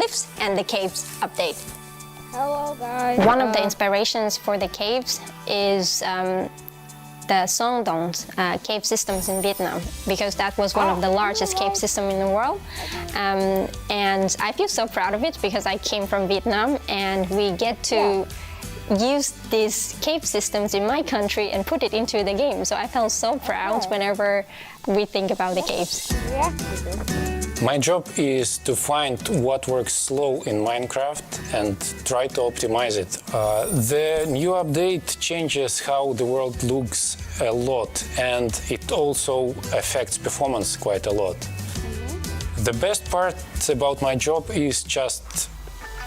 Cliffs and the Caves update. Hello guys. One of the inspirations for the caves is the Son Doong cave systems in Vietnam, because that was one of the largest cave systems in the world. And I feel so proud of it because I came from Vietnam and we get to use these cave systems in my country and put it into the game. So I felt so proud whenever we think about the caves. My job is to find what works slow in Minecraft and try to optimize it. The new update changes how the world looks a lot, and it also affects performance quite a lot. The best part about my job is just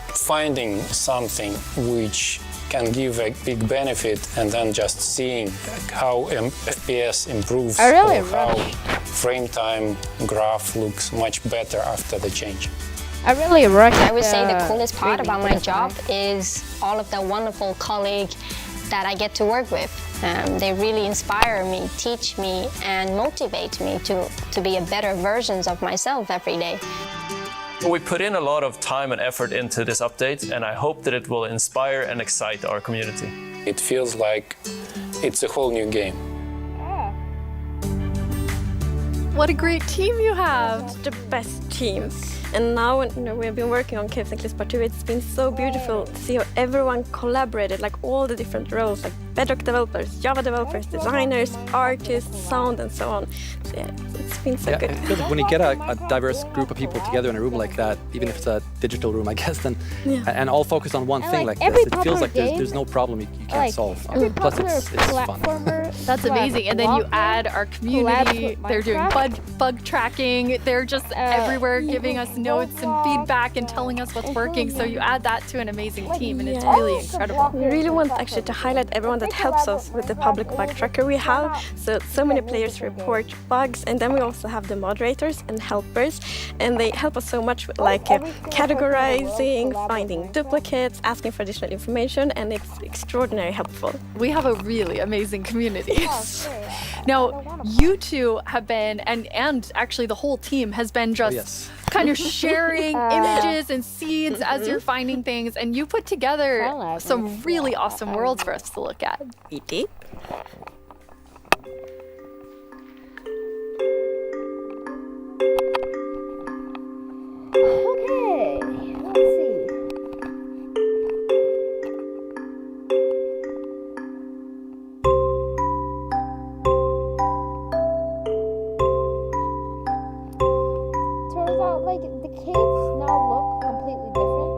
finding something which can give a big benefit and then just seeing how FPS improves or how frame time graph looks much better after the change. I really rush. I would say the coolest part about my job is all of the wonderful colleagues that I get to work with. They really inspire me, teach me, and motivate me to be a better version of myself every day. We put in a lot of time and effort into this update, and I hope that it will inspire and excite our community. It feels like it's a whole new game. What a great team you have! The best team. And now, we've been working on Caves and Cliffs Part 2. It's been so beautiful to see how everyone collaborated, like all the different roles, like Bedrock developers, Java developers, designers, artists, sound, and so on. So yeah, it's been so good. I feel like when you get a diverse group of people together in a room like that, even if it's a digital room, I guess, then and all focus on one thing like this, it feels like there's no problem you can't solve. Plus, it's fun. That's amazing. And then you add our community. They're doing bug tracking. They're just everywhere giving us notes and feedback and telling us what's working. So you add that to an amazing team, and it's really incredible. We really want actually to highlight everyone that helps us with the public bug tracker we have. So many players report bugs, and then we also have the moderators and helpers, and they help us so much with like categorizing, finding duplicates, asking for additional information, and it's extraordinarily helpful. We have a really amazing community. Now, you two have been, and actually the whole team has been just kind of sharing images and seeds as you're finding things, and you put together some really awesome worlds for us to look at. We did. Okay, let's see. Turns out, like, the caves now look completely different.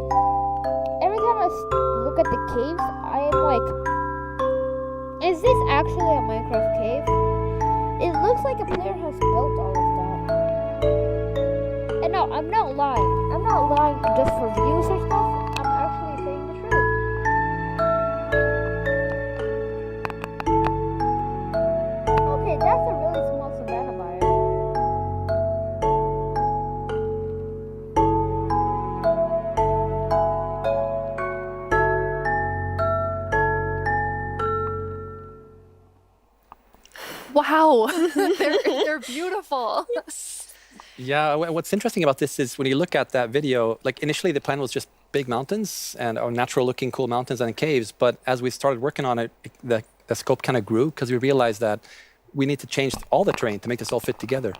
Every time I look at the caves, I am like, is this actually a Minecraft cave? It looks like a player has built all of that. And no, I'm not lying. I'm not lying just for views or stuff. I'm actually saying the truth. Okay, that's a really small savanna biome. Wow, they're beautiful. Yeah, what's interesting about this is when you look at that video, like initially the plan was just big mountains and natural looking cool mountains and caves. But as we started working on it, the scope kind of grew because we realized that we need to change all the terrain to make this all fit together.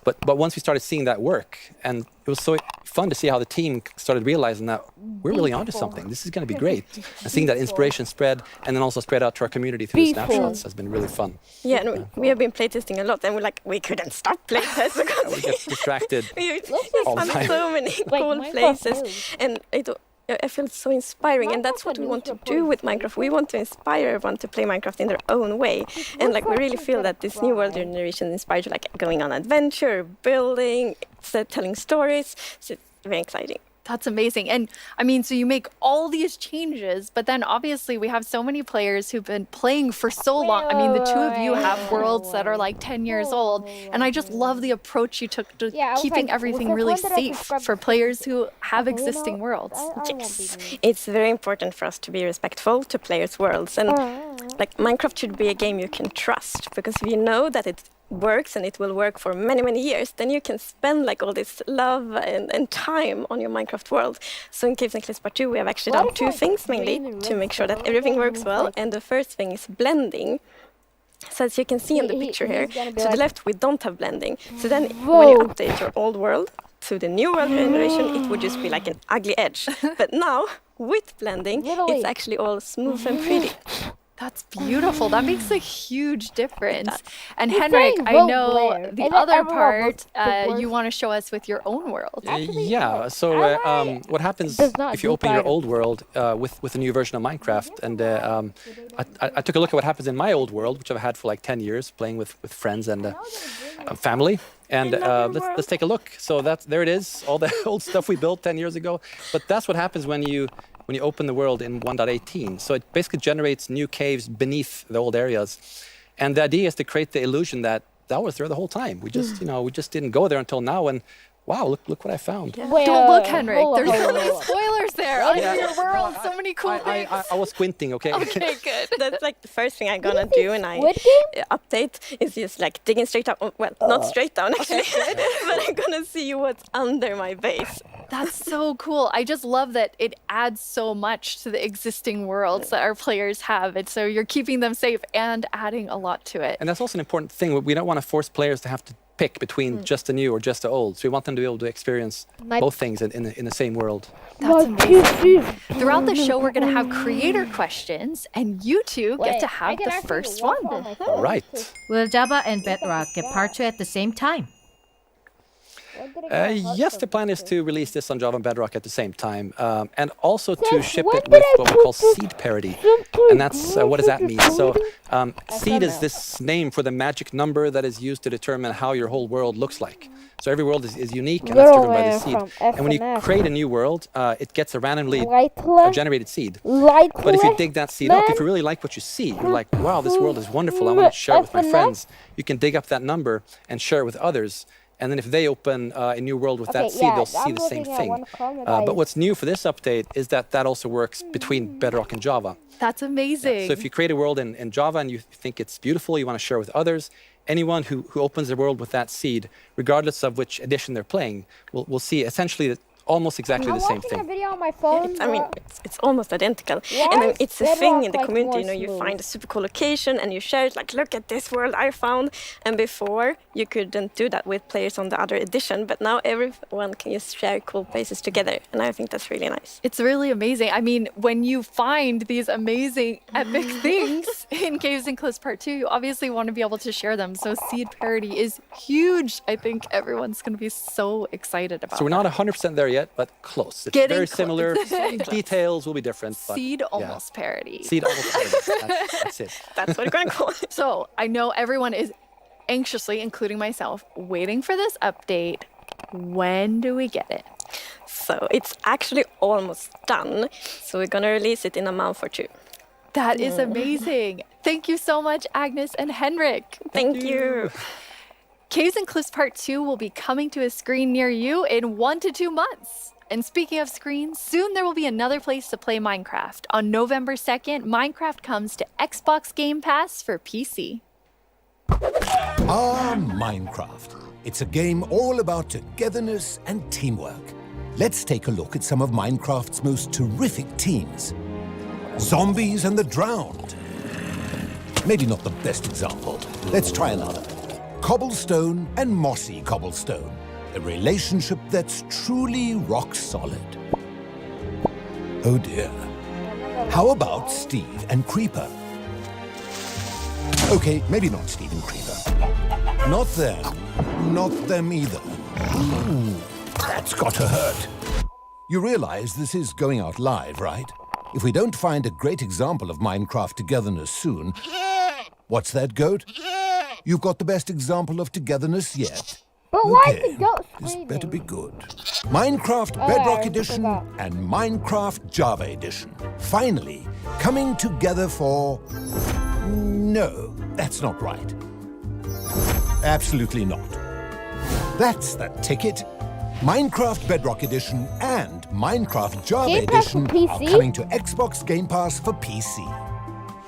But once we started seeing that work, and it was so fun to see how the team started realizing that we're really onto something. This is going to be great. And seeing that inspiration spread and then also spread out to our community through the snapshots has been really fun. Yeah, and we have been playtesting a lot, and we couldn't stop playtesting because we get distracted we all the found time. so many cool places, and I feel so inspiring, and that's what we want to do with Minecraft. We want to inspire everyone to play Minecraft in their own way, and like we really feel that this new world generation inspires you, like going on adventure, building, telling stories. So it's very exciting. That's amazing. And I mean, so you make all these changes, but then obviously we have so many players who've been playing for so long. I mean, the two of you have worlds that are like 10 years old. And I just love the approach you took to keeping everything really safe for players who have existing worlds. Yes, it's very important for us to be respectful to players' worlds. And like Minecraft should be a game you can trust, because if you know that it's works and it will work for many, many years, then you can spend like all this love and time on your Minecraft world. So in Caves and Cliffs Part 2, we have actually done two things mainly to make sure that everything works well. And the first thing is blending. So as you can see in the picture here, to the left we don't have blending. So then when you update your old world to the new world generation, it would just be like an ugly edge. But now, with blending, it's actually all smooth and pretty. That's beautiful. That makes a huge difference. And Henrik, I know the other part you want to show us with your own world. Yeah, so what happens if you open your old world with a new version of Minecraft? And I took a look at what happens in my old world, which I've had for like 10 years, playing with friends and family. And let's take a look. So there it is, all the old stuff we built 10 years ago. But that's what happens when you open the world in 1.18. So it basically generates new caves beneath the old areas. And the idea is to create the illusion that was there the whole time. We just, we just didn't go there until now. And wow, look what I found. Yeah. Don't look, Henrik. There's so many spoilers there on your world. So many cool things. I was squinting, okay? Okay, good. That's like the first thing I'm gonna do when I update is just like digging straight down. Well, not straight down actually, but I'm gonna see what's under my base. That's so cool. I just love that it adds so much to the existing worlds that our players have. And so you're keeping them safe and adding a lot to it. And that's also an important thing. We don't want to force players to have to pick between just the new or just the old. So we want them to be able to experience both things in the same world. That's amazing. Throughout the show, we're going to have creator questions, and you two get to have the first one. All right. Will Java and Bedrock get Part 2 at the same time? Yes, the plan is to release this on Java and Bedrock at the same time, and also to ship it with what we call seed parity. And that's what does that mean? So seed is this name for the magic number that is used to determine how your whole world looks like. So every world is unique, and that's driven by the seed. And when you create a new world, it gets a randomly generated seed. But if you dig that seed up, if you really like what you see, you're like, wow, this world is wonderful, I want to share it with my friends. You can dig up that number and share it with others. And then if they open a new world with that seed, they'll see the same thing. But what's new for this update is that also works between Bedrock and Java. That's amazing. So if you create a world in Java and you think it's beautiful, you want to share it with others, anyone who opens the world with that seed, regardless of which edition they're playing, will see essentially almost exactly the same thing. I'm watching a video on my phone. It's almost identical. And then it's a thing in the community, you find a super cool location and you share it, like, look at this world I found. And before, you couldn't do that with players on the other edition, but now everyone can just share cool places together. And I think that's really nice. It's really amazing. I mean, when you find these amazing, epic things in Caves and Cliffs Part 2, you obviously want to be able to share them. So seed parity is huge. I think everyone's going to be so excited about it. So we're not 100% there yet, but close. It's very similar. Details will be different. But seed almost parity. Seed almost parity. That's it. That's what we're going to call it. So I know everyone is anxiously, including myself, waiting for this update. When do we get it? So it's actually almost done. So we're going to release it in a month or two. That is amazing. Thank you so much, Agnes and Henrik. Thank you. Caves and Cliffs Part 2 will be coming to a screen near you in 1 to 2 months. And speaking of screens, soon there will be another place to play Minecraft. On November 2nd, Minecraft comes to Xbox Game Pass for PC. Minecraft. It's a game all about togetherness and teamwork. Let's take a look at some of Minecraft's most terrific teams. Zombies and the Drowned. Maybe not the best example. Let's try another. Cobblestone and Mossy Cobblestone. A relationship that's truly rock solid. Oh dear. How about Steve and Creeper? Okay, maybe not Steve and Creeper. Not them. Not them either. Ooh, that's gotta hurt. You realize this is going out live, right? If we don't find a great example of Minecraft togetherness soon... What's that, Goat? You've got the best example of togetherness yet. But why is the goat This screaming? better be good. Minecraft Bedrock Edition and Minecraft Java Edition. Finally, coming together for... No, that's not right. Absolutely not. That's the ticket. Minecraft Bedrock Edition and Minecraft Java Game Pass for Edition PC? are coming to Xbox Game Pass for PC.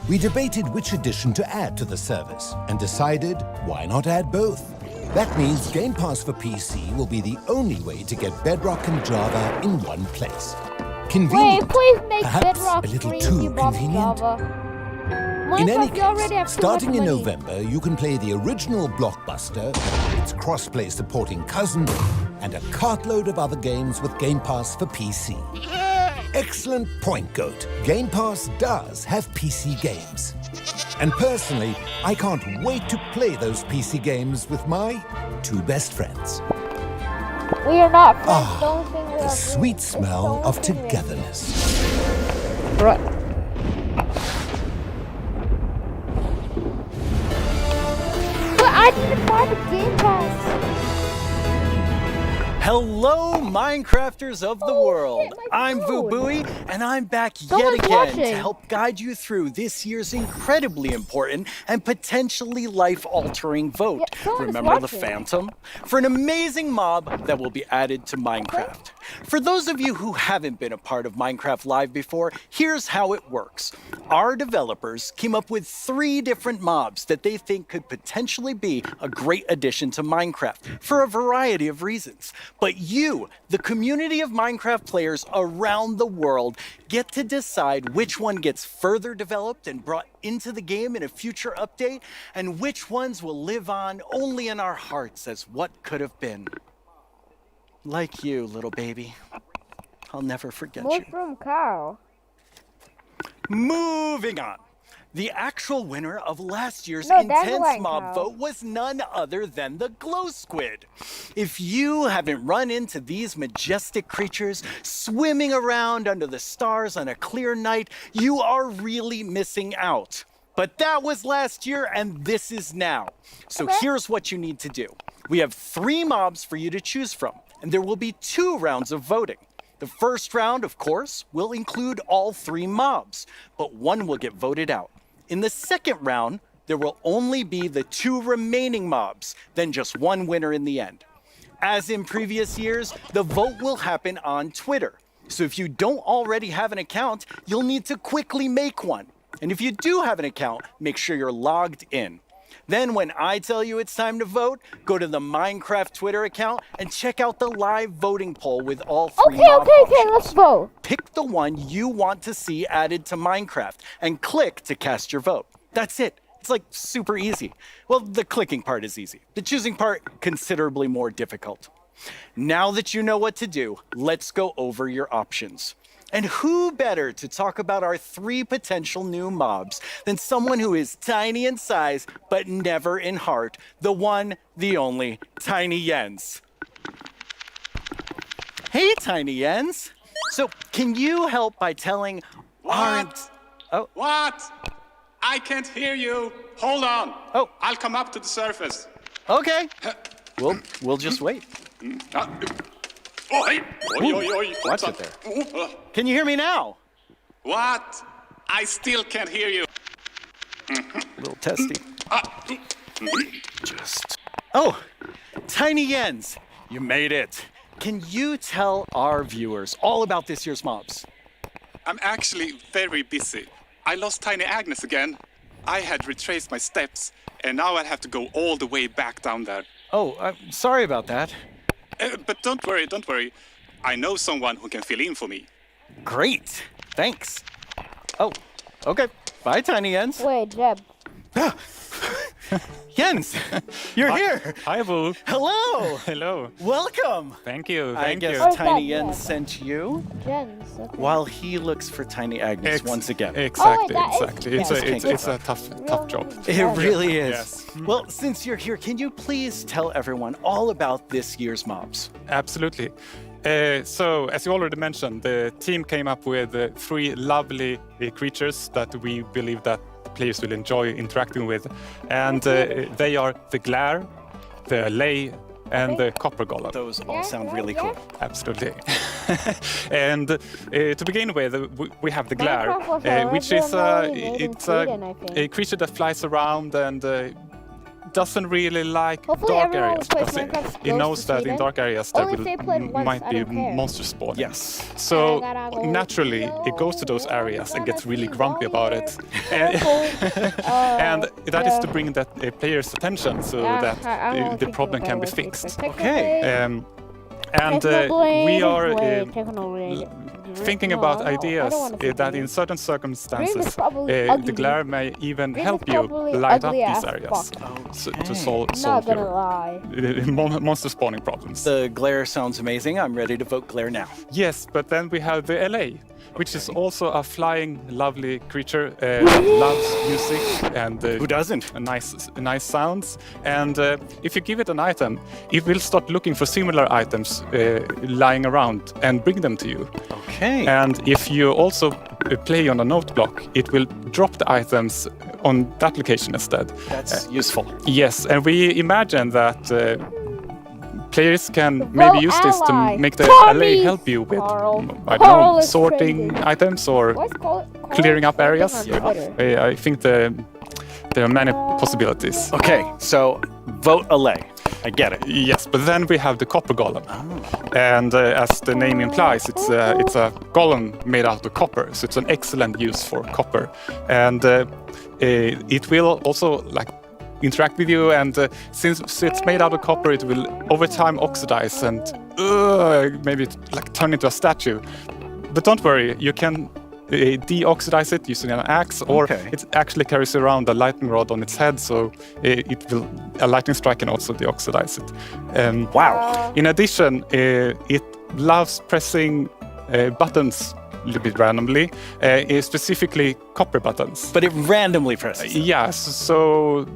We debated which edition to add to the service and decided why not add both. That means Game Pass for PC will be the only way to get Bedrock and Java in one place. Convenient, Wait, please make perhaps Bedrock a little free too if you bought convenient. Java. In any Minecraft, you already have case, too much starting in money. November, you can play the original Blockbuster, its cross-play supporting cousin, and a cartload of other games with Game Pass for PC. Excellent point, Goat. Game Pass does have PC games. And personally, I can't wait to play those PC games with my two best friends. We are not friends. Don't think we The are sweet friends. smell It's of the only thing we are. togetherness. Right. But I didn't buy the Game Pass. Hello, Minecrafters of the world. shit, my I'm phone. Vubui, and I'm back yet Someone's again to watching. help guide you through this year's incredibly important and potentially life-altering vote. Yeah, someone's Remember the watching. Phantom? For an amazing mob that will be added to Minecraft. For those of you who haven't been a part of Minecraft Live before, here's how it works. Our developers came up with 3 different mobs that they think could potentially be a great addition to Minecraft for a variety of reasons. But you, the community of Minecraft players around the world, get to decide which one gets further developed and brought into the game in a future update, and which ones will live on only in our hearts as what could have been. Like you, little baby. I'll never forget you. Mushroom cow. Moving on. The actual winner of last year's No, intense dandelion mob cow. vote was none other than the glow squid. If you haven't run into these majestic creatures swimming around under the stars on a clear night, you are really missing out. But that was last year and this is now. So here's what you need to do. We have 3 mobs for you to choose from, and there will be 2 rounds of voting. The first round, of course, will include all 3 mobs, but one will get voted out. In the second round, there will only be the 2 remaining mobs, then just one winner in the end. As in previous years, the vote will happen on Twitter. So if you don't already have an account, you'll need to quickly make one. And if you do have an account, make sure you're logged in. Then when I tell you it's time to vote, go to the Minecraft Twitter account and check out the live voting poll with all 3 mob Okay, options. let's vote. Pick the one you want to see added to Minecraft and click to cast your vote. That's it. It's like super easy. Well, the clicking part is easy. The choosing part, considerably more difficult. Now that you know what to do, let's go over your options. And who better to talk about our 3 potential new mobs than someone who is tiny in size, but never in heart, the one, the only, Tiny Jens. Hey, Tiny Jens. So, can you help by telling our... Oh, What? I can't hear you. Hold on. Oh. I'll come up to the surface. okay. We'll just wait. Oh, hey. Oi, oi, oi. Watch What's it up? there. Can you hear me now? What? I still can't hear you. A little testy. Ah. Just... Oh, Tiny Jens, you made it. Can you tell our viewers all about this year's mobs? I'm actually very busy. I lost Tiny Agnes again. I had retraced my steps, and now I have to go all the way back down there. Oh, I'm sorry about that. But don't worry, don't worry. I know someone who can fill in for me. Great. Thanks. Oh, okay. Bye, Tiny Jens. Wait, Jeb. Jens, you're here. Hi, Boo. Hello. Hello. Welcome. Thank you. I Thank guess you. Oh, Tiny that, Jens yeah. sent you Jens. Okay. while he looks for Tiny Agnes once again. Exactly. that is Exactly. It's a tough job. It really is. Yes. Well, since you're here, can you please tell everyone all about this year's mobs? Absolutely. So, as you already mentioned, the team came up with 3 lovely creatures that we believe that players will enjoy interacting with, and they are the Glare, the Lay, and the Copper Golem. Those all sound really cool. Absolutely. And to begin with, we have the Glare, Minecraft was which is originally made in it's Sweden, I think. a creature that flies around and doesn't really like Hopefully dark everyone areas who plays because Minecraft it goes knows to that in Sweden. dark areas there Only if they played once, might I be don't care. monsters spawning. Yes. So I gotta go naturally, it goes to those areas and gets really grumpy about it. And that is to bring that player's attention so that the problem can be fixed. Okay. And we are thinking about ideas that in certain circumstances the glare may even help you light up these areas to solve your monster spawning problems. The glare sounds amazing. I'm ready to vote glare now. Yes, but then we have the LA, which is also a flying, lovely creature, loves music and who doesn't? Nice sounds. And if you give it an item, it will start looking for similar items lying around and bring them to you. Okay. And if you also play on a note block, it will drop the items on that location instead. That's useful. Yes, and we imagine that players can maybe use this to make the LA help you with, I don't know, sorting items or clearing up areas. I think there are many possibilities. Okay, so vote LA. I get it. Yes, but then we have the copper golem. And as the name implies, it's a golem made out of copper. So it's an excellent use for copper. And it will also interact with you, and since it's made out of copper, it will over time oxidize and maybe turn into a statue. But don't worry, you can deoxidize it using an axe, or it actually carries around a lightning rod on its head, so a lightning strike can also deoxidize it. Wow! In addition, it loves pressing buttons a little bit randomly, specifically copper buttons. But it randomly presses. Yes, so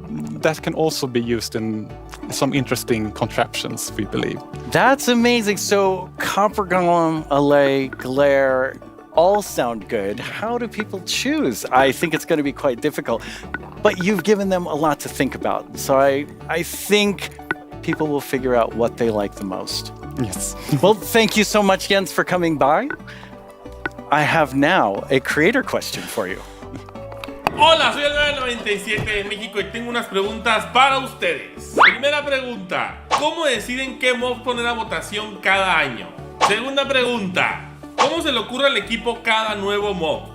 that can also be used in some interesting contraptions, we believe. That's amazing. So copper golem, LA, glare, all sound good. How do people choose? I think it's going to be quite difficult. But you've given them a lot to think about. So I think people will figure out what they like the most. Yes. Well, thank you so much, Jens, for coming by. I have now a creator question for you. Hola, soy el 997 de México y tengo unas preguntas para ustedes. Primera pregunta, ¿cómo deciden qué mob poner a votación cada año? Segunda pregunta, ¿cómo se le ocurre al equipo cada nuevo mob?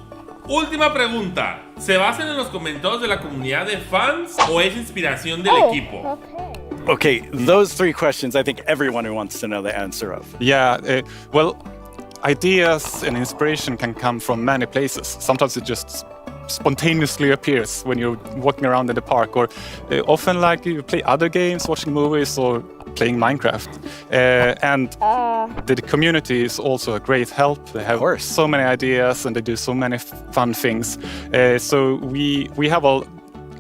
Última pregunta, ¿se basan en los comentarios de la comunidad de fans o es inspiración del equipo? Okay, those three questions I think everyone who wants to know the answer of. Yeah, well, ideas and inspiration can come from many places. Sometimes it just spontaneously appears when you're walking around in the park, or often you play other games, watching movies, or playing Minecraft. And the community is also a great help. They have so many ideas and they do so many fun things. So we have a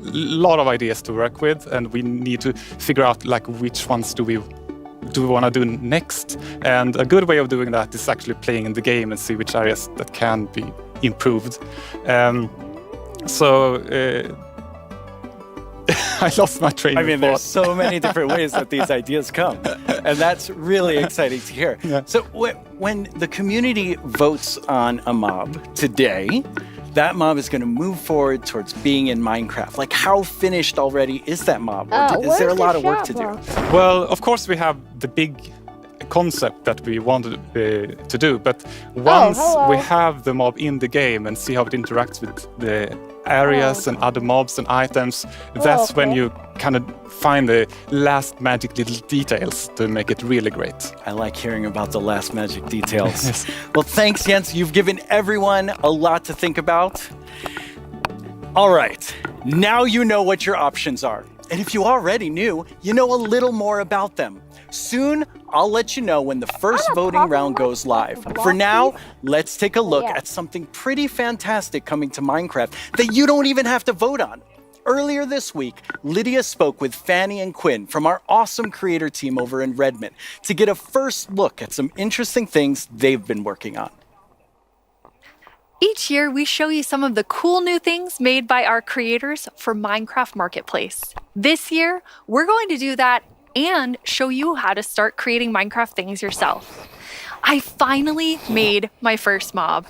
lot of ideas to work with, and we need to figure out which ones do we want to do next. And a good way of doing that is actually playing in the game and see which areas that can be improved. I lost my train of thought. There's so many different ways that these ideas come, and that's really exciting to hear. Yeah. So when the community votes on a mob today, that mob is going to move forward towards being in Minecraft. How finished already is that mob? Or is there a lot of work to do? Well, of course we have the big concept that we wanted to do, but once we have the mob in the game and see how it interacts with the areas and other mobs and items, that's when you kind of find the last magic little details to make it really great. I like hearing about the last magic details. Yes. Well, thanks, Jens. You've given everyone a lot to think about. All right, now you know what your options are. And if you already knew, you know a little more about them. Soon, I'll let you know when the first voting round goes live. For now, let's take a look at something pretty fantastic coming to Minecraft that you don't even have to vote on. Earlier this week, Lydia spoke with Fanny and Quinn from our awesome creator team over in Redmond to get a first look at some interesting things they've been working on. Each year, we show you some of the cool new things made by our creators for Minecraft Marketplace. This year, we're going to do that and show you how to start creating Minecraft things yourself. I finally made my first mob.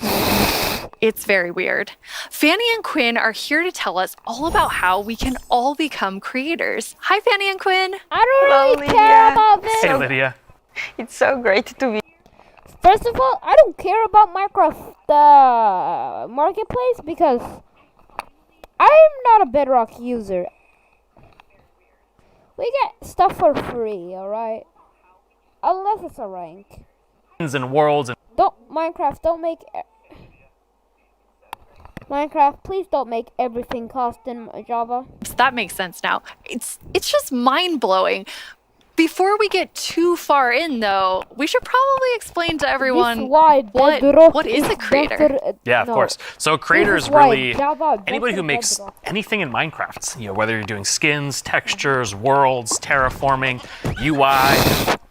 It's very weird. Fanny and Quinn are here to tell us all about how we can all become creators. Hi, Fanny and Quinn. I don't really care about this. Hey, Lydia. It's so great to be. First of all, I don't care about Minecraft Marketplace because I'm not a Bedrock user. We get stuff for free, alright? Unless it's a rank. And worlds and Minecraft, please don't make everything cost in Java. So that makes sense now. It's just mind-blowing. Before we get too far in, though, we should probably explain to everyone what is a creator. Yeah, of course. So a creator is really anybody who makes anything in Minecraft. You know, whether you're doing skins, textures, worlds, terraforming, UI,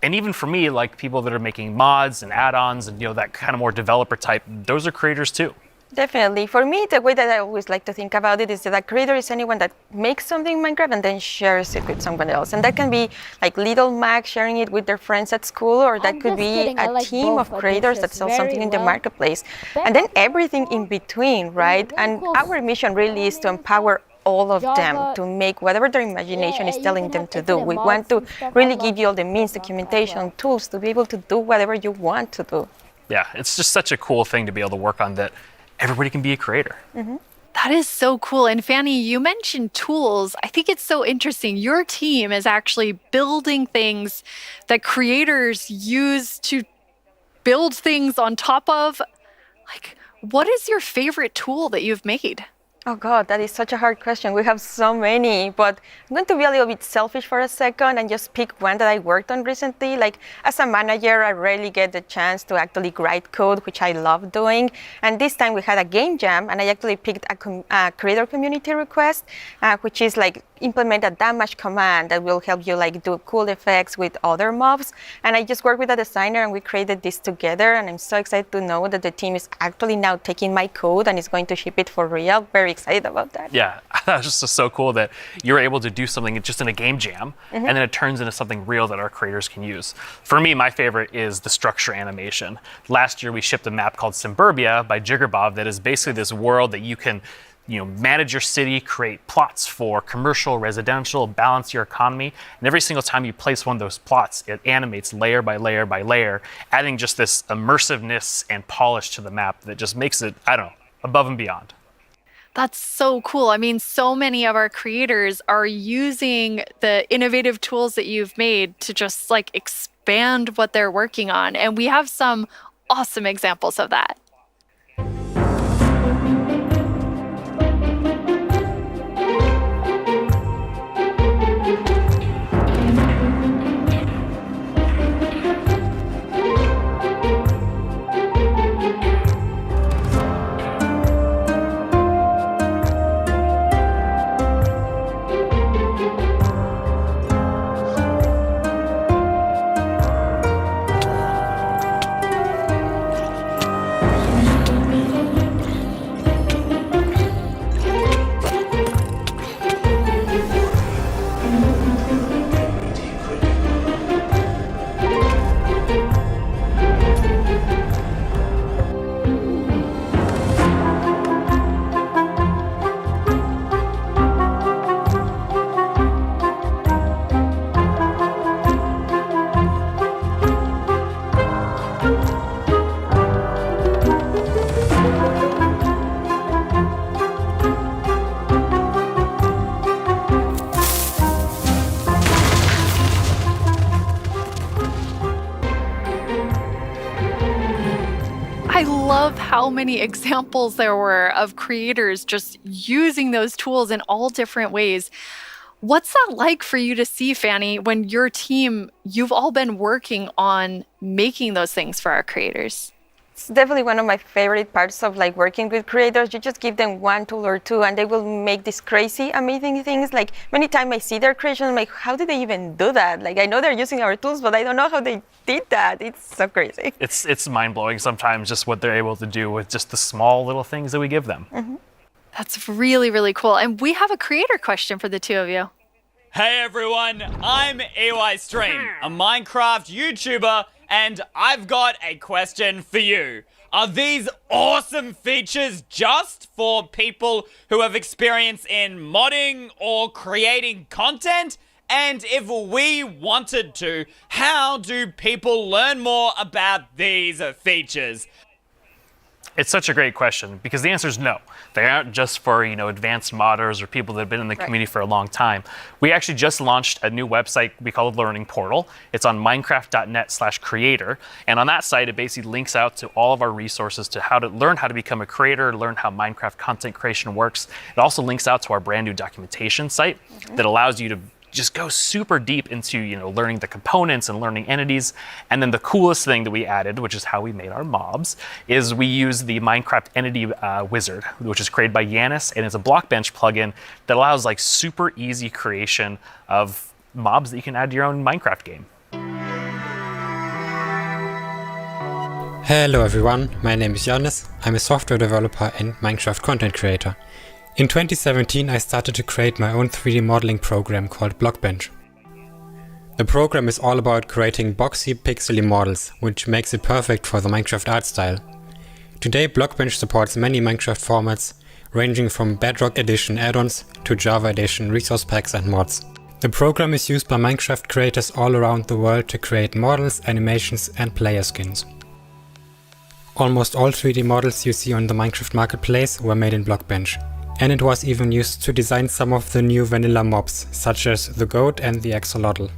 and even for me, like people that are making mods and add-ons and that kind of more developer type, those are creators too. Definitely. For me, the way that I always like to think about it is that a creator is anyone that makes something in Minecraft and then shares it with someone else. And that can be like Little Mac sharing it with their friends at school, or that could be a team of creators that sell something in the marketplace. And then everything in between, right? And our mission really is to empower all of them to make whatever their imagination is telling them to do. We want to really give you all the means, documentation, tools to be able to do whatever you want to do. Yeah, it's just such a cool thing to be able to work on that everybody can be a creator. Mm-hmm. That is so cool. And Fanny, you mentioned tools. I think it's so interesting. Your team is actually building things that creators use to build things on top of. Like, what is your favorite tool that you've made? Oh God, that is such a hard question. We have so many, but I'm going to be a little bit selfish for a second and just pick one that I worked on recently. Like as a manager, I rarely get the chance to actually write code, which I love doing. And this time we had a game jam, and I actually picked a creator community request, which is like implement a damage command that will help you like do cool effects with other mobs. And I just worked with a designer and we created this together. And I'm so excited to know that the team is actually now taking my code and is going to ship it for real. Very excited about that. Yeah, that was just so cool that you're able to do something just in a game jam, and then it turns into something real that our creators can use. For me, my favorite is the structure animation. Last year, we shipped a map called Simburbia by Jiggerbob that is basically this world that you can manage your city, create plots for commercial, residential, balance your economy. And every single time you place one of those plots, it animates layer by layer by layer, adding just this immersiveness and polish to the map that just makes it, I don't know, above and beyond. That's so cool. I mean, so many of our creators are using the innovative tools that you've made to just like expand what they're working on. And we have some awesome examples of that. I love how many examples there were of creators just using those tools in all different ways. What's that like for you to see, Fanny, when your team, you've all been working on making those things for our creators? It's definitely one of my favorite parts of like working with creators. You just give them one tool or two and they will make these crazy, amazing things. Like many times I see their creations, I'm like, how did they even do that? Like I know they're using our tools, but I don't know how they did that. It's so crazy. It's mind-blowing sometimes just what they're able to do with just the small little things that we give them. Mm-hmm. That's really, really cool. And we have a creator question for the two of you. Hey everyone, I'm EYStream, a Minecraft YouTuber, and I've got a question for you. Are these awesome features just for people who have experience in modding or creating content? And if we wanted to, how do people learn more about these features? It's such a great question because the answer is no. They aren't just for, advanced modders or people that have been in the community for a long time. We actually just launched a new website we call Learning Portal. It's on minecraft.net/creator. And on that site, it basically links out to all of our resources to how to learn how to become a creator, learn how Minecraft content creation works. It also links out to our brand new documentation site that allows you to just go super deep into learning the components and learning entities. And then the coolest thing that we added, which is how we made our mobs, is we use the Minecraft Entity Wizard, which is created by Yanis, and it's a Blockbench plugin that allows super easy creation of mobs that you can add to your own Minecraft game. Hello everyone, my name is Yanis. I'm a software developer and Minecraft content creator. In 2017, I started to create my own 3D modeling program called Blockbench. The program is all about creating boxy, pixely models, which makes it perfect for the Minecraft art style. Today, Blockbench supports many Minecraft formats, ranging from Bedrock Edition add-ons to Java Edition resource packs and mods. The program is used by Minecraft creators all around the world to create models, animations, and player skins. Almost all 3D models you see on the Minecraft marketplace were made in Blockbench. And it was even used to design some of the new vanilla mobs, such as the goat and the axolotl.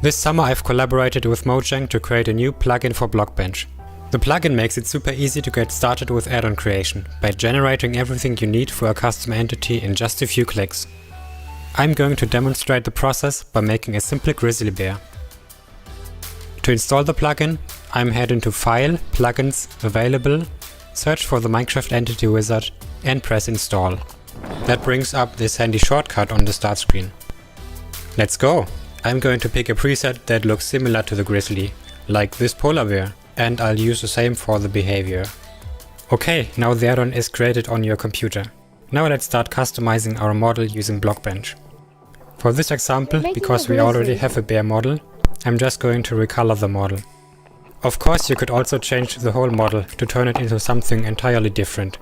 This summer I've collaborated with Mojang to create a new plugin for Blockbench. The plugin makes it super easy to get started with add-on creation, by generating everything you need for a custom entity in just a few clicks. I'm going to demonstrate the process by making a simple grizzly bear. To install the plugin, I'm heading to File, Plugins, Available, search for the Minecraft Entity Wizard, and press install. That brings up this handy shortcut on the start screen. Let's go! I'm going to pick a preset that looks similar to the grizzly, like this polar bear, and I'll use the same for the behavior. Okay, now the add-on is created on your computer. Now let's start customizing our model using Blockbench. For this example, because we already have a bear model, I'm just going to recolor the model. Of course, you could also change the whole model to turn it into something entirely different,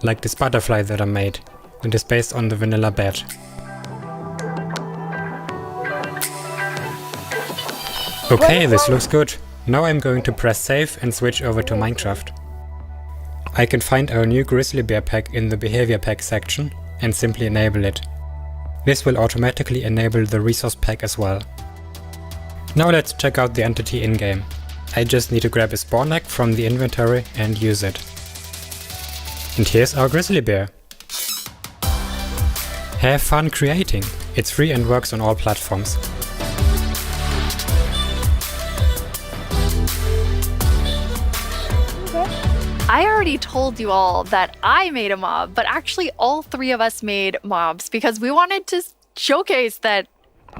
like this butterfly that I made, and is based on the vanilla bat. Okay, this looks good. Now I'm going to press save and switch over to Minecraft. I can find our new grizzly bear pack in the behavior pack section and simply enable it. This will automatically enable the resource pack as well. Now let's check out the entity in-game. I just need to grab a spawn egg from the inventory and use it. And here's our grizzly bear. Have fun creating! It's free and works on all platforms. I already told you all that I made a mob, but actually all three of us made mobs because we wanted to showcase that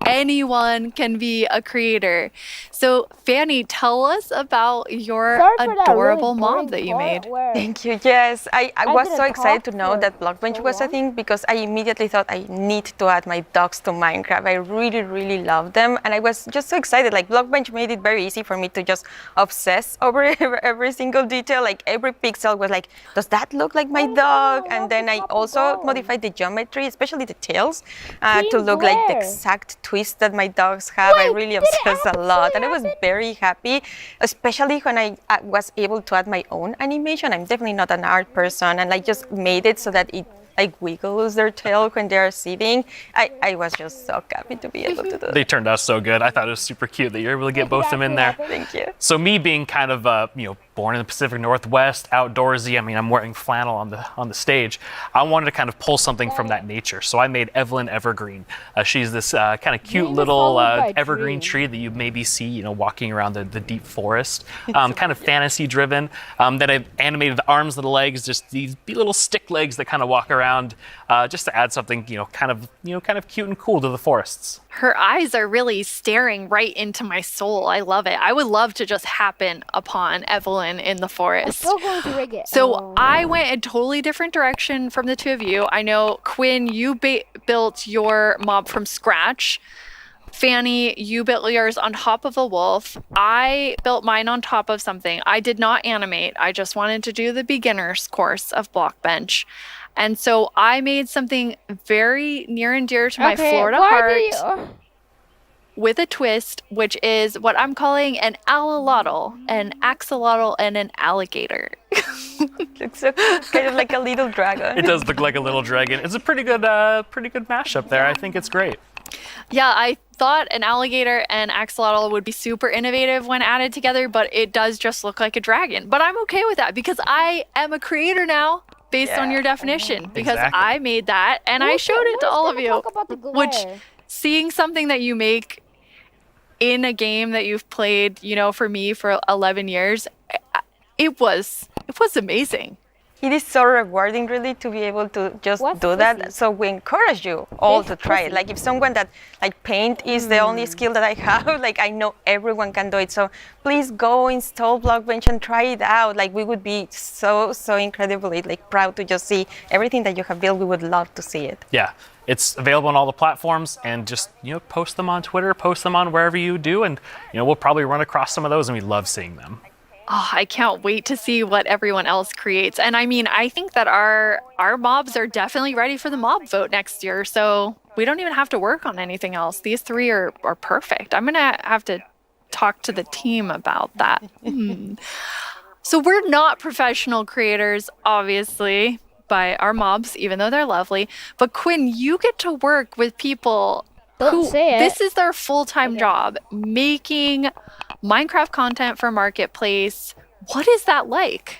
anyone can be a creator. So Fanny, tell us about your adorable mob that you made. Thank you. Yes, I was so excited to know that Blockbench was a thing because I immediately thought I need to add my dogs to Minecraft. I really love them, and I was just so excited. Like Blockbench made it very easy for me to just obsess over every single detail. Like every pixel was like, does that look like my dog? And then I also modified the geometry, especially the tails, to look like the exact twist that my dogs have. I really obsessed a lot, and I was very happy, especially when I was able to add my own animation. I'm definitely not an art person, and I just made it so that it like wiggles their tail when they're sitting. I was just so happy to be able to do that. They turned out so good. I thought it was super cute that you're able to get both of them in there. Thank you. So me being kind of born in the Pacific Northwest, outdoorsy. I mean, I'm wearing flannel on the stage. I wanted to kind of pull something from that nature. So I made Evelyn Evergreen. She's this kind of cute little evergreen tree that you maybe see, walking around the deep forest. Kind of fantasy driven. Then I animated the arms and the legs, just these little stick legs that kind of walk around, just to add something, kind of cute and cool to the forests. Her eyes are really staring right into my soul. I love it. I would love to just happen upon Evelyn in the forest. I'm still going to rig it. So I went a totally different direction from the two of you. I know, Quinn, you built your mob from scratch. Fanny, you built yours on top of a wolf. I built mine on top of something. I did not animate. I just wanted to do the beginner's course of Blockbench. And so I made something very near and dear to my Florida heart with a twist, which is what I'm calling an axolotl, an axolotl, and an alligator. Looks so kind of like a little dragon. It does look like a little dragon. It's a pretty good mashup there. I think it's great. Yeah, I thought an alligator and axolotl would be super innovative when added together, but it does just look like a dragon. But I'm okay with that because I am a creator now based on your definition, because I made that and I showed it to all of you. Which, seeing something that you make in a game that you've played, you know, for me for 11 years, it was amazing. It is so rewarding, really, to be able to just do that. So we encourage you all to try it. Like if someone that, like paint is the only skill that I have, like I know everyone can do it. So please go install Blockbench and try it out. Like we would be so incredibly like proud to just see everything that you have built. We would love to see it. Yeah. It's available on all the platforms, and just, you know, post them on Twitter, post them on wherever you do, and, you know, we'll probably run across some of those, and we love seeing them. Oh, I can't wait to see what everyone else creates. And I mean, I think that our mobs are definitely ready for the mob vote next year, so we don't even have to work on anything else. These three are perfect. I'm gonna have to talk to the team about that. So we're not professional creators, obviously, by our mobs, even though they're lovely. But Quinn, you get to work with people who this is their full-time job, making Minecraft content for Marketplace. What is that like?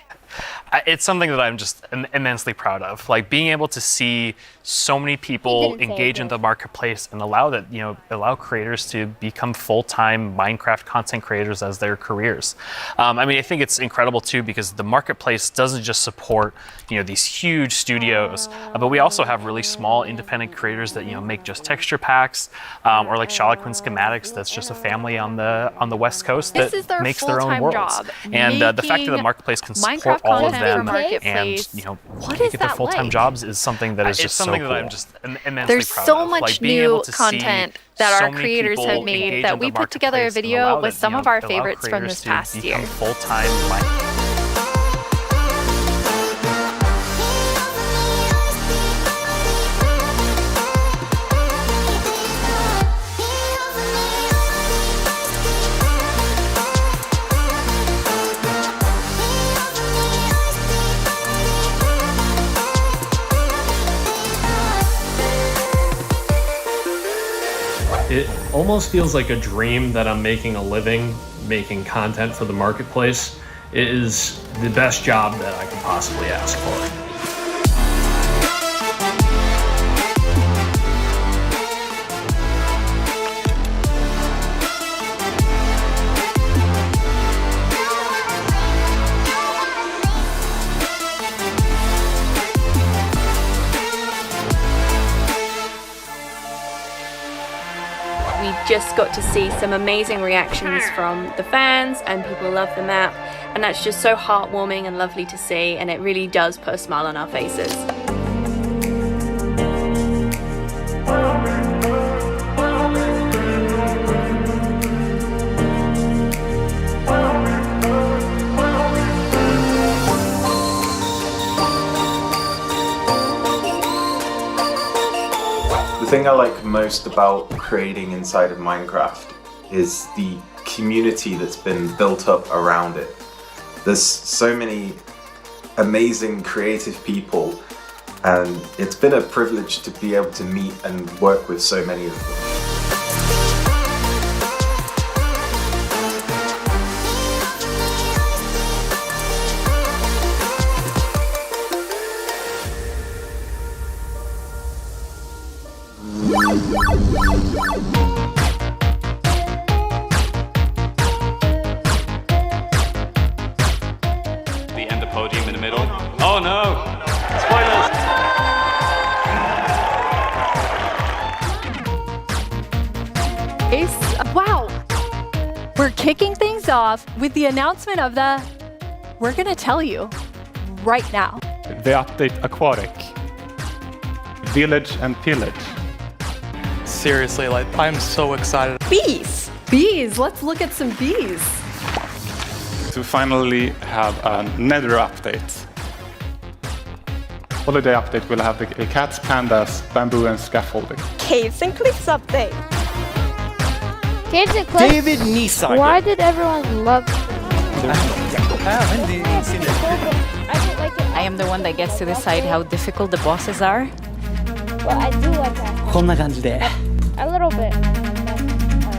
It's something that I'm just immensely proud of. Like being able to see so many people engage in the marketplace and allow creators to become full-time Minecraft content creators as their careers. I mean, I think it's incredible too because the marketplace doesn't just support these huge studios, but we also have really small independent creators that make just texture packs, or like Charloquin Schematics. That's just a family on the West Coast that makes their own worlds. And the fact that the marketplace can support all of them and make it their full-time jobs is something that is just so cool. That I'm just immensely There's proud so of. much Like, being new able to content see that so our many creators people have made engage that in we the put together a marketplace and video allow with that, some of our allow favorites from creators this to past year. become full-time It almost feels like a dream that I'm making a living, making content for the marketplace. It is the best job that I could possibly ask for. We just got to see some amazing reactions from the fans, and people love the map, and that's just so heartwarming and lovely to see, and it really does put a smile on our faces. The thing I like most about creating inside of Minecraft is the community that's been built up around it. There's so many amazing creative people, and it's been a privilege to be able to meet and work with so many of them. The ender podium in the middle. Oh no! Spoilers! Wow! We're kicking things off with the announcement of we're gonna tell you right now. The update Aquatic, Village and Pillage, seriously, like, I'm so excited. Bees! Bees! Let's look at some bees. To finally have a Nether update. Holiday update will have the cats, pandas, bamboo, and scaffolding. Caves and cliffs update. Caves and cliffs. David Nissan. Why did everyone love? I am the one that gets to decide how difficult the bosses are. Well, I do like that. こんな感じで。 A little bit.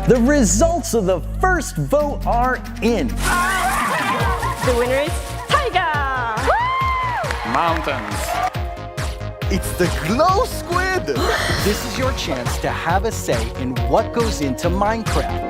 The results of the first vote are in. The winner is Taiga! Mountains. It's the Glow Squid! This is your chance to have a say in what goes into Minecraft.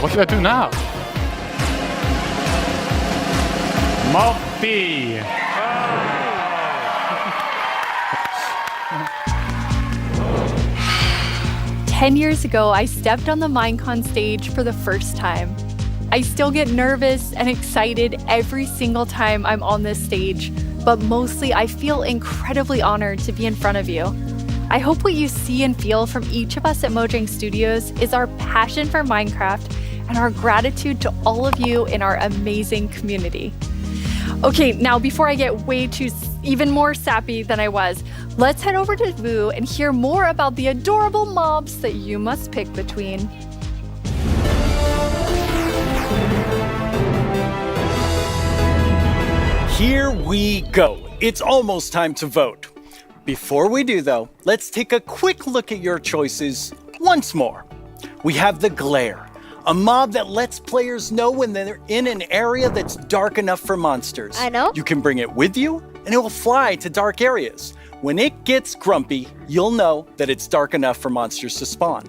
What should I do now? Moppy! 10 years ago, I stepped on the Minecon stage for the first time. I still get nervous and excited every single time I'm on this stage, but mostly I feel incredibly honored to be in front of you. I hope what you see and feel from each of us at Mojang Studios is our passion for Minecraft and our gratitude to all of you in our amazing community. Okay, now before I get even more sappy than I was, let's head over to Vu and hear more about the adorable mobs that you must pick between. Here we go. It's almost time to vote. Before we do, though, let's take a quick look at your choices once more. We have the Glare, a mob that lets players know when they're in an area that's dark enough for monsters. I know. You can bring it with you, and it will fly to dark areas. When it gets grumpy, you'll know that it's dark enough for monsters to spawn.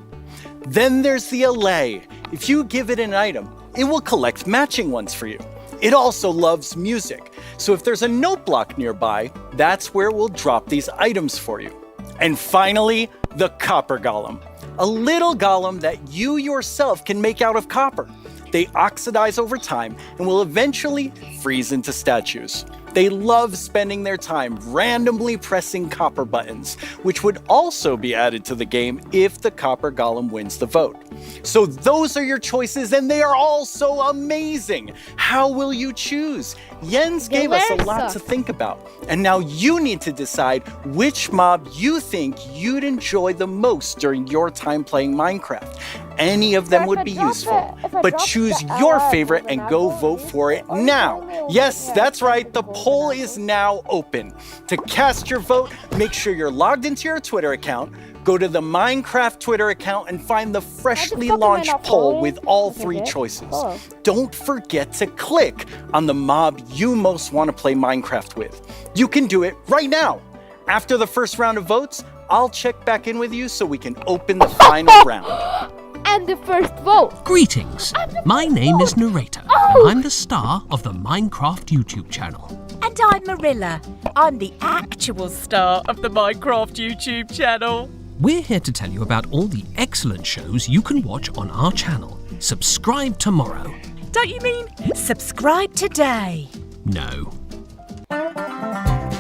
Then there's the Allay. If you give it an item, it will collect matching ones for you. It also loves music, so if there's a note block nearby, that's where we'll drop these items for you. And finally, the Copper Golem, a little golem that you yourself can make out of copper. They oxidize over time and will eventually freeze into statues. They love spending their time randomly pressing copper buttons, which would also be added to the game if the Copper Golem wins the vote. So those are your choices, and they are all so amazing. How will you choose? Jens gave us a lot to think about, and now you need to decide which mob you think you'd enjoy the most during your time playing Minecraft. Any of them would be useful, but choose your favorite and go vote for it now. Yes, that's right, the poll is now open. To cast your vote, make sure you're logged into your Twitter account, go to the Minecraft Twitter account and find the freshly launched poll with all 3 choices. Don't forget to click on the mob you most want to play Minecraft with. You can do it right now. After the first round of votes, I'll check back in with you so we can open the final round. And the first vote. Greetings. My name is Narrator, and I'm the star of the Minecraft YouTube channel. And I'm Marilla. I'm the actual star of the Minecraft YouTube channel. We're here to tell you about all the excellent shows you can watch on our channel. Subscribe tomorrow. Don't you mean subscribe today? No.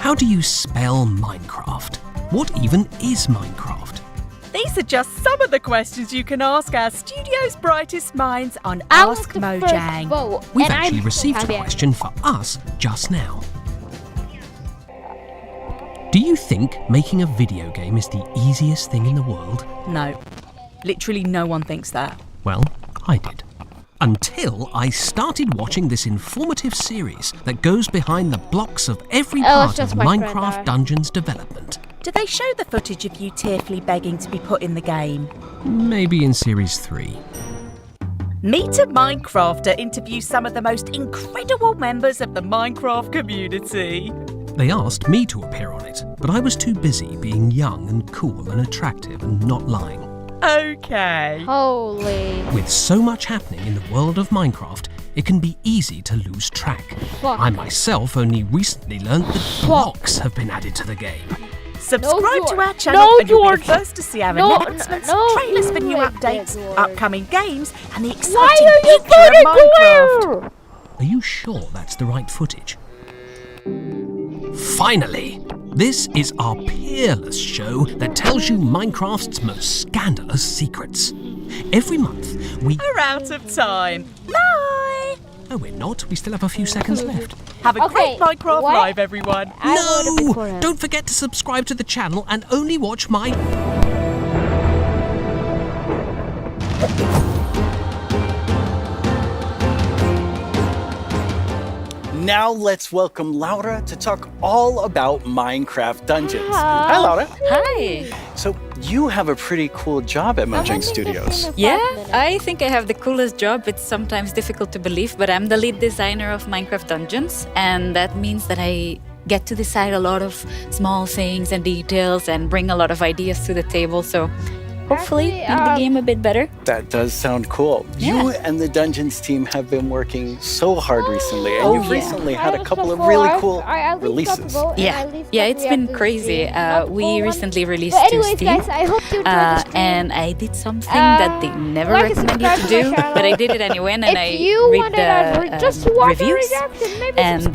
How do you spell Minecraft? What even is Minecraft? These are just some of the questions you can ask our studio's brightest minds on Ask Mojang. We've actually received a question for us just now. Do you think making a video game is the easiest thing in the world? No. Literally no one thinks that. Well, I did. Until I started watching this informative series that goes behind the blocks of every part of Minecraft Dungeons development. Do they show the footage of you tearfully begging to be put in the game? Maybe in Series 3. Meet a Minecrafter interviews some of the most incredible members of the Minecraft community. They asked me to appear on it, but I was too busy being young and cool and attractive and not lying. Okay. Holy. With so much happening in the world of Minecraft, it can be easy to lose track. I myself only recently learned that blocks have been added to the game. Subscribe to our channel and you'll be the first to see our announcements, trailers for new updates, upcoming games, and the exciting future of Minecraft. Are you sure that's the right footage? Finally! This is our peerless show that tells you Minecraft's most scandalous secrets. Every month, We're out of time. Bye! No, we're not. We still have a few seconds left. Have a great Minecraft what? Live, everyone. No! Don't forget to subscribe to the channel and only watch my... Now let's welcome Laura to talk all about Minecraft Dungeons. Hi, Laura. Hi. So you have a pretty cool job at Mojang Studios. Yeah, I think I have the coolest job. It's sometimes difficult to believe, but I'm the lead designer of Minecraft Dungeons, and that means that I get to decide a lot of small things and details and bring a lot of ideas to the table. So hopefully make the game a bit better. That does sound cool. You and the Dungeons team have been working so hard recently, and you've recently had a couple of really cool releases. Yeah, it's been crazy. We recently released to Steam, and I did something that they never recommend you to do, but I did it anyway, and I read the reviews, and